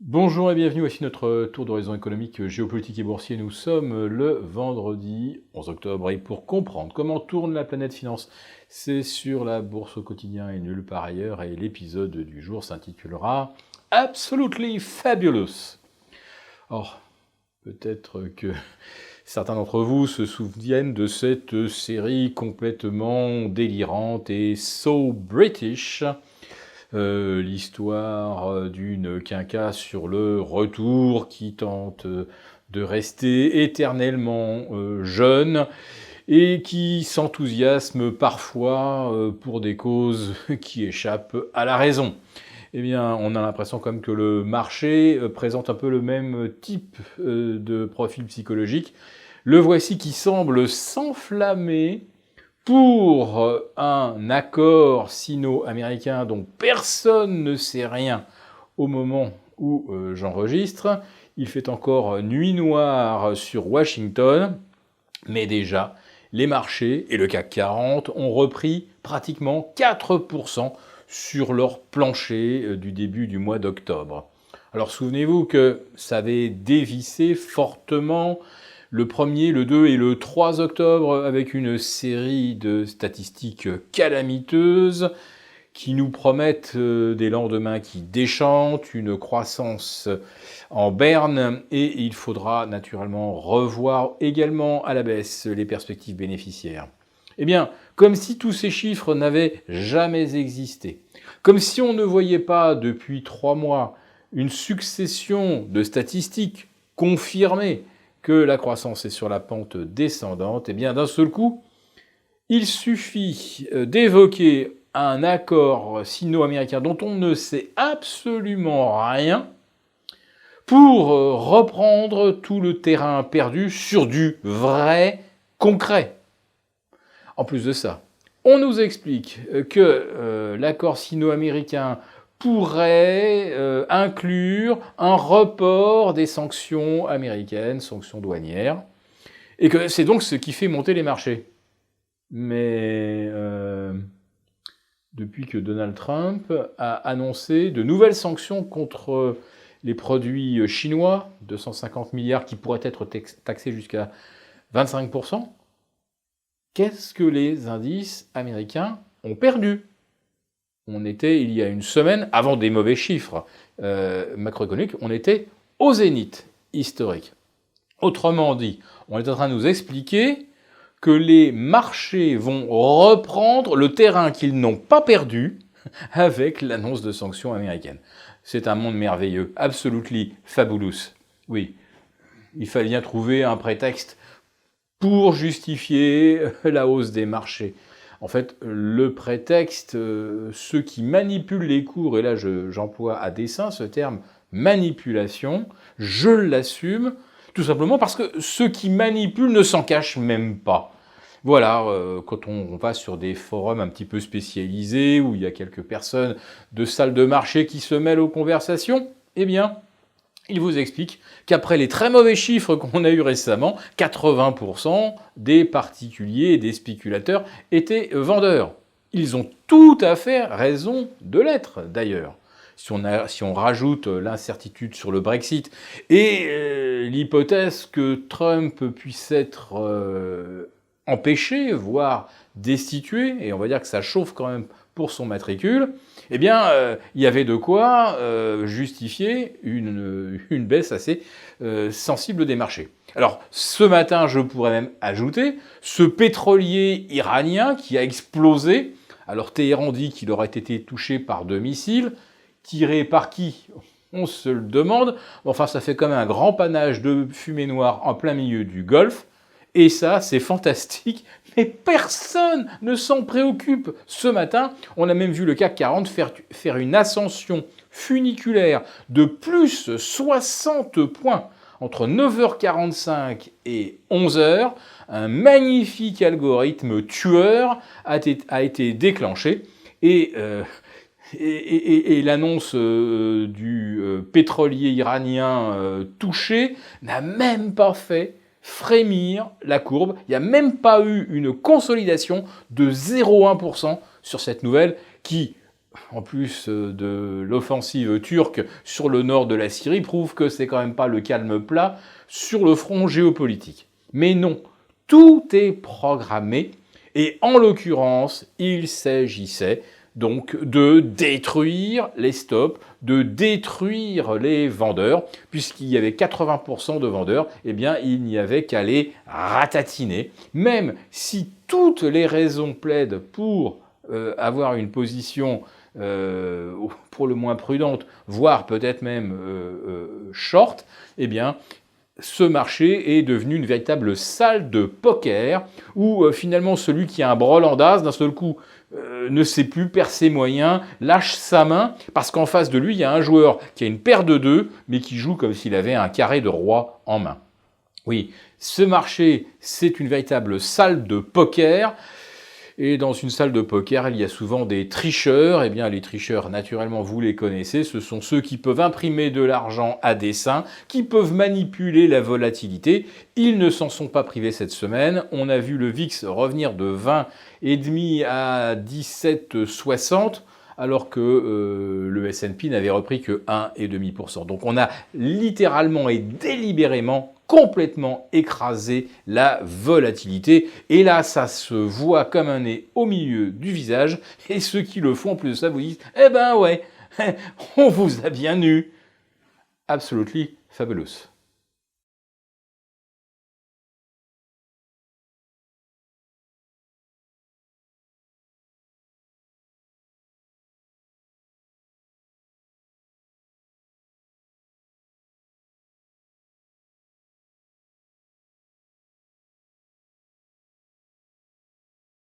Bonjour et bienvenue, voici notre tour d'horizon économique, géopolitique et boursier. Nous sommes le vendredi 11 octobre et pour comprendre comment tourne la planète finance, c'est sur la bourse au quotidien et nulle part ailleurs et l'épisode du jour s'intitulera Absolutely Fabulous. Or, peut-être que certains d'entre vous se souviennent de cette série complètement délirante et so British, l'histoire d'une quinca sur le retour qui tente de rester éternellement jeune et qui s'enthousiasme parfois pour des causes qui échappent à la raison. Eh bien, on a l'impression comme que le marché présente un peu le même type de profil psychologique. Le voici qui semble s'enflammer pour un accord sino-américain dont personne ne sait rien au moment où j'enregistre. Il fait encore nuit noire sur Washington, mais déjà, les marchés et le CAC 40 ont repris pratiquement 4% sur leur plancher du début du mois d'octobre. Alors souvenez-vous que ça avait dévissé fortement le 1er, le 2 et le 3 octobre avec une série de statistiques calamiteuses qui nous promettent des lendemains qui déchantent, une croissance en berne, et il faudra naturellement revoir également à la baisse les perspectives bénéficiaires. Eh bien, comme si tous ces chiffres n'avaient jamais existé, comme si on ne voyait pas depuis 3 mois une succession de statistiques confirmées que la croissance est sur la pente descendante, eh bien d'un seul coup, il suffit d'évoquer un accord sino-américain dont on ne sait absolument rien pour reprendre tout le terrain perdu sur du vrai concret. En plus de ça, on nous explique que l'accord sino-américain pourrait inclure un report des sanctions américaines, sanctions douanières, et que c'est donc ce qui fait monter les marchés. Mais depuis que Donald Trump a annoncé de nouvelles sanctions contre les produits chinois, 250 milliards qui pourraient être taxés jusqu'à 25%, qu'est-ce que les indices américains ont perdu ? On était, il y a une semaine, avant des mauvais chiffres macroéconomiques, on était au zénith historique. Autrement dit, on est en train de nous expliquer que les marchés vont reprendre le terrain qu'ils n'ont pas perdu avec l'annonce de sanctions américaines. C'est un monde merveilleux, absolutely fabulous. Oui, il fallait bien trouver un prétexte pour justifier la hausse des marchés. En fait, le prétexte, ceux qui manipulent les cours, et là j'emploie à dessein ce terme manipulation, je l'assume, tout simplement parce que ceux qui manipulent ne s'en cachent même pas. Voilà, quand on va sur des forums un petit peu spécialisés, où il y a quelques personnes de salles de marché qui se mêlent aux conversations, eh bien, il vous explique qu'après les très mauvais chiffres qu'on a eus récemment, 80% des particuliers et des spéculateurs étaient vendeurs. Ils ont tout à fait raison de l'être, d'ailleurs. Si on rajoute l'incertitude sur le Brexit et l'hypothèse que Trump puisse être empêché, voire destitué, et on va dire que ça chauffe quand même pour son matricule, eh bien, il y avait de quoi justifier une baisse assez sensible des marchés. Alors, ce matin, je pourrais même ajouter ce pétrolier iranien qui a explosé. Alors, Téhéran dit qu'il aurait été touché par 2 missiles. Tirés par qui ? On se le demande. Enfin, ça fait quand même un grand panache de fumée noire en plein milieu du Golfe. Et ça, c'est fantastique, mais personne ne s'en préoccupe. Ce matin, on a même vu le CAC 40 faire une ascension funiculaire de plus 60 points entre 9h45 et 11h. Un magnifique algorithme tueur a été déclenché et l'annonce du pétrolier iranien touché n'a même pas fait frémir la courbe. Il n'y a même pas eu une consolidation de 0,1% sur cette nouvelle qui en plus de l'offensive turque sur le nord de la Syrie, prouve que c'est quand même pas le calme plat sur le front géopolitique. Mais non, tout est programmé, et en l'occurrence, il s'agissait donc de détruire les stocks, de détruire les vendeurs, puisqu'il y avait 80% de vendeurs, eh bien il n'y avait qu'à les ratatiner. Même si toutes les raisons plaident pour avoir une position pour le moins prudente, voire peut-être même short, eh bien ce marché est devenu une véritable salle de poker où finalement celui qui a un brol en das, d'un seul coup, ne sait plus perdre ses moyens, lâche sa main, parce qu'en face de lui, il y a un joueur qui a une paire de 2, mais qui joue comme s'il avait un carré de roi en main. Oui, ce marché, c'est une véritable salle de poker. Et dans une salle de poker, il y a souvent des tricheurs. Eh bien, les tricheurs, naturellement, vous les connaissez. Ce sont ceux qui peuvent imprimer de l'argent à dessein, qui peuvent manipuler la volatilité. Ils ne s'en sont pas privés cette semaine. On a vu le VIX revenir de 20,5 à 17,60, alors que le S&P n'avait repris que 1,5%. Donc on a littéralement et délibérément complètement écraser la volatilité. Et là, ça se voit comme un nez au milieu du visage. Et ceux qui le font, en plus de ça, vous disent « Eh ben ouais, on vous a bien eu ». Absolutely fabulous.